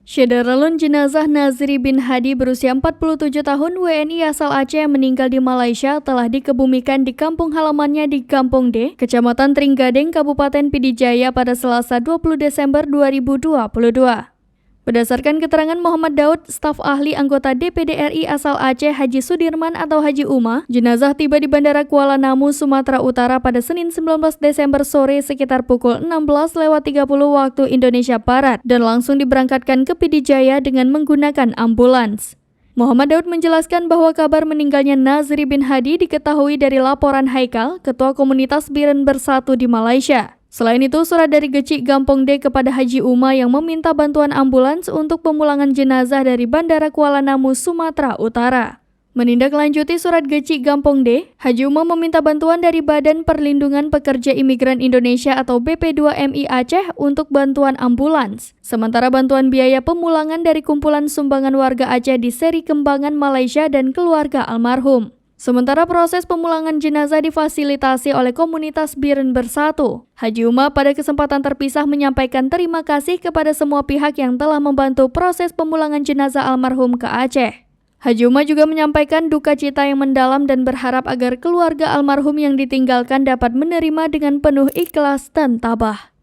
Syederalun jenazah Nazri bin Hadi berusia 47 tahun WNI asal Aceh yang meninggal di Malaysia telah dikebumikan di kampung halamannya di Kampung D, Kecamatan Trenggading, Kabupaten Pidijaya pada Selasa 20 Desember 2022. Berdasarkan keterangan Muhammad Daud, staf ahli anggota DPD RI asal Aceh Haji Sudirman atau Haji Uma, jenazah tiba di Bandara Kuala Namu, Sumatera Utara pada Senin 19 Desember sore sekitar pukul 16.30 waktu Indonesia Barat dan langsung diberangkatkan ke Pidijaya dengan menggunakan ambulans. Muhammad Daud menjelaskan bahwa kabar meninggalnya Nazri bin Hadi diketahui dari laporan Haikal, Ketua Komunitas Biren Bersatu di Malaysia. Selain itu, surat dari Gecik Gampong D kepada Haji Uma yang meminta bantuan ambulans untuk pemulangan jenazah dari Bandara Kuala Namu, Sumatera Utara. Menindaklanjuti surat Gecik Gampong D, Haji Uma meminta bantuan dari Badan Perlindungan Pekerja Imigran Indonesia atau BP2MI Aceh untuk bantuan ambulans. Sementara bantuan biaya pemulangan dari kumpulan sumbangan warga Aceh di Seri Kembangan, Malaysia dan keluarga almarhum. Sementara proses pemulangan jenazah difasilitasi oleh komunitas Biren Bersatu. Haji Uma pada kesempatan terpisah menyampaikan terima kasih kepada semua pihak yang telah membantu proses pemulangan jenazah almarhum ke Aceh. Haji Uma juga menyampaikan duka cita yang mendalam dan berharap agar keluarga almarhum yang ditinggalkan dapat menerima dengan penuh ikhlas dan tabah.